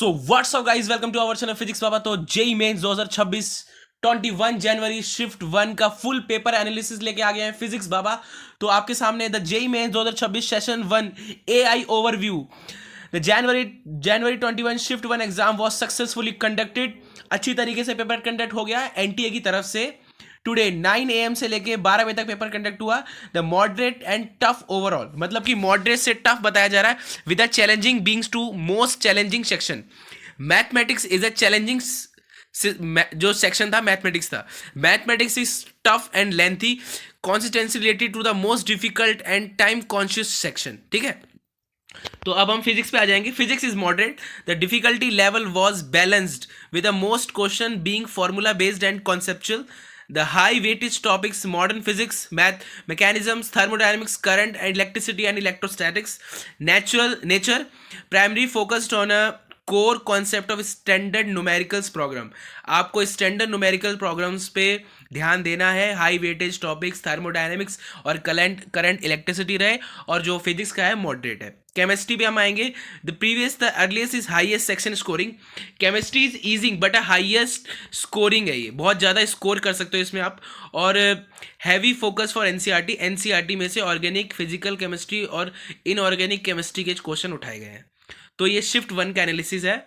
So what's up guys, welcome to our channel physics Baba. तो JEE Mains 2026 21 जनवरी shift 1 का full paper analysis लेके आ गए हैं फिजिक्स बाबा। तो आपके सामने the JEE Mains 2026 session 1 AI overview. The January 21 shift 1 exam was successfully conducted. अच्छी तरीके से पेपर कंडक्ट हो गया एनटीए की तरफ से। टुडे 9 AM से लेके 12 बजे तक पेपर कंडक्ट हुआ। The moderate and tough overall, मतलब कि मॉडरेट से टफ बताया जा रहा है with a challenging beings to most challenging section. Mathematics is a challenging जो सेक्शन था मैथमेटिक्स था। Mathematics is tough and lengthy, consistency related to the most difficult and time conscious section. ठीक है, तो अब हम फिजिक्स पे आ जाएंगे। Physics is moderate, the difficulty level was balanced with the most question being formula based and conceptual. The high weightage topics modern physics, math, mechanisms, thermodynamics, current and electricity and electrostatics, nature, primary focused on a core concept of standard numericals program. आपको standard numerical programs पे ध्यान देना है। High weightage topics thermodynamics और current electricity रहे, और जो physics का है मॉडरेट है। केमिस्ट्री पे हम आएंगे। The previous the earliest is highest section scoring. Chemistry is easing but a highest scoring है, ये बहुत ज़्यादा स्कोर कर सकते हो इसमें आप। और heavy focus for NCERT. NCERT में से ऑर्गेनिक फिजिकल केमिस्ट्री और इनऑर्गेनिक केमिस्ट्री के क्वेश्चन उठाए गए हैं। तो ये शिफ्ट 1 का एनालिसिस है।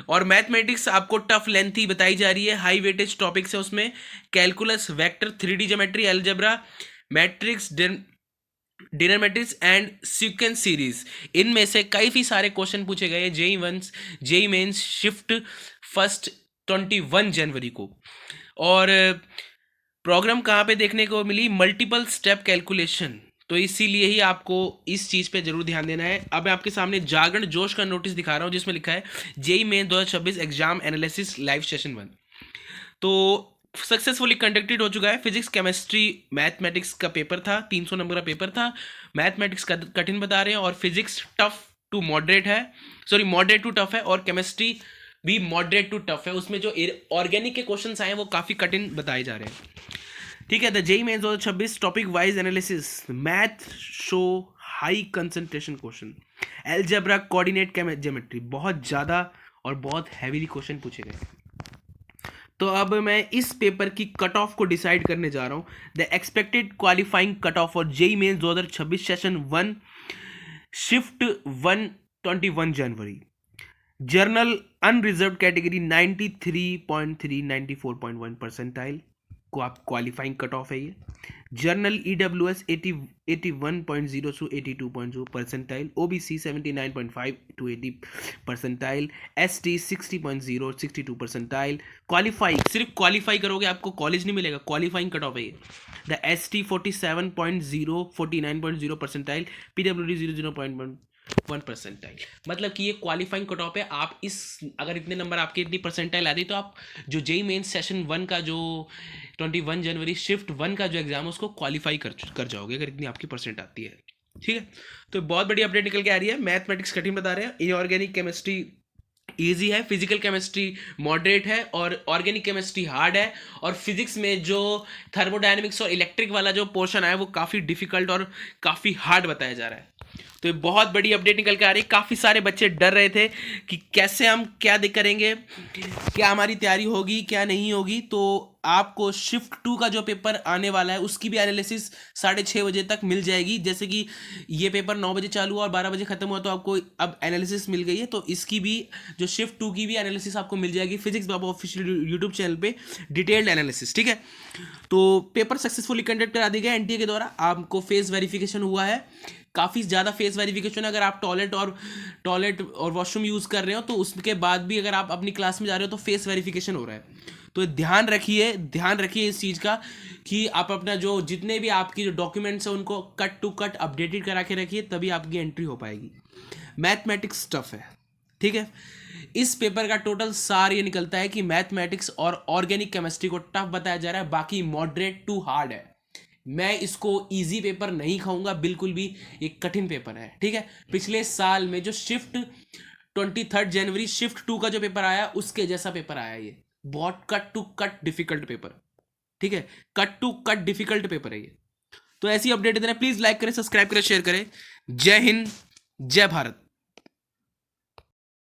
और मैथमेटिक्स आपको टफ लेंथी बताई जा रही है, हाई वेटेज टॉपिक्स है उसमें। Calculus, vector, 3D geometry, algebra, matrix, डिनोमेट्रिक्स एंड सीक्वेंस सीरीज, इनमें से काफ़ी सारे क्वेश्चन पूछे गए जेई मेंस शिफ्ट फर्स्ट 21 जनवरी को। और प्रोग्राम कहाँ पे देखने को मिली? Multiple step calculation. तो इसीलिए ही आपको इस चीज़ पे जरूर ध्यान देना है। अब मैं आपके सामने जागरण जोश का नोटिस दिखा रहा हूँ जिसमें लिखा है JEE Main 2026 exam analysis live session 1। तो सक्सेसफुली कंडक्टेड हो चुका है। फिजिक्स, केमिस्ट्री, मैथमेटिक्स का पेपर था, 300 नंबर का पेपर था। मैथमेटिक्स का कठिन बता रहे हैं, और फिजिक्स टफ टू मॉडरेट है, सॉरी मॉडरेट टू टफ है, और केमिस्ट्री भी मॉडरेट टू टफ है। उसमें जो ऑर्गेनिक के क्वेश्चन आए हैं वो काफ़ी कठिन बताए जा रहे हैं। ठीक है, the JEE Mains 2026 topic wise analysis. Math show high concentration question. Algebra, coordinate geometry, बहुत ज़्यादा और बहुत हैवीली क्वेश्चन पूछे गए। तो अब मैं इस पेपर की कट ऑफ को डिसाइड करने जा रहा हूँ। The expected qualifying cut off for JEE Mains 2026 session 1 shift 1 21 January. General unreserved category 93.3 94.1 percentile को आप क्वालिफाइंग कट ऑफ है ये। General EWS 81.0 to 82.0 percentile. OBC 79.5 to 80 percentile. ST 60.0 62 percentile. Qualify, सिर्फ क्वालिफाई करोगे आपको कॉलेज नहीं मिलेगा, क्वालिफाइंग कट ऑफ है ये। The ST 47.0 49.0 percentile. PWD 00.1 percentile. मतलब कि ये क्वालिफाइंग कट ऑफ है। आप इस अगर इतने नंबर आपके इतनी परसेंटाइल आती तो आप जो जेई मेंस सेशन 1 का जो 21 जनवरी शिफ्ट 1 का जो एग्जाम है उसको क्वालिफाई कर जाओगे, अगर इतनी आपकी परसेंट आती है। ठीक है, तो बहुत बड़ी अपडेट निकल के आ रही है। मैथमेटिक्स कठिन बता रहे हैं, इनऑर्गेनिक केमिस्ट्री ईजी है, फिजिकल केमिस्ट्री मॉडरेट है, और ऑर्गेनिक केमिस्ट्री हार्ड है। और फिजिक्स में जो थर्मोडायनेमिक्स और इलेक्ट्रिक वाला जो पोर्शन है वो काफ़ी डिफिकल्ट और काफ़ी हार्ड बताया जा रहा है। तो ये बहुत बड़ी अपडेट निकल के आ रही है। काफ़ी सारे बच्चे डर रहे थे कि कैसे हम क्या करेंगे, क्या हमारी तैयारी होगी क्या नहीं होगी। तो आपको शिफ्ट 2 का जो पेपर आने वाला है उसकी भी एनालिसिस 6:30 बजे तक मिल जाएगी। जैसे कि ये पेपर 9 बजे चालू हुआ और 12 बजे खत्म हुआ, तो आपको अब एनालिसिस मिल गई है। तो इसकी भी जो शिफ्ट 2 की भी एनालिसिस आपको मिल जाएगी फिजिक्स बाबा ऑफिशियल यूट्यूब चैनल पे, डिटेल्ड एनालिसिस। ठीक है, तो पेपर सक्सेसफुली कंडक्ट करा दिया गया एनटीए के द्वारा। आपको फेस वेरिफिकेशन हुआ है, काफ़ी ज़्यादा फेस वेरिफिकेशन। अगर आप टॉयलेट और वॉशरूम यूज़ कर रहे हो तो उसके बाद भी अगर आप अपनी क्लास में जा रहे हो तो फेस वेरिफिकेशन हो रहा है। तो ध्यान रखिए इस चीज़ का कि आप अपना जो जितने भी आपकी जो डॉक्यूमेंट्स हैं उनको कट टू कट अपडेटेड करा के रखिए, तभी आपकी एंट्री हो पाएगी। मैथमेटिक्स टफ है, ठीक है। इस पेपर का टोटल सार ये निकलता है कि मैथमेटिक्स और ऑर्गेनिक केमिस्ट्री को टफ बताया जा रहा है, बाकी मॉडरेट टू हार्ड है। मैं इसको इजी पेपर नहीं खाऊंगा बिल्कुल भी, एक कठिन पेपर है। ठीक है, पिछले साल में जो शिफ्ट 23 जनवरी शिफ्ट 2 का जो पेपर आया उसके जैसा पेपर आया ये, बहुत cut to cut difficult paper. ठीक है, cut to cut difficult paper है ये। तो ऐसी अपडेट देना, प्लीज लाइक करें, सब्सक्राइब करें, शेयर करें। जय हिंद, जय भारत।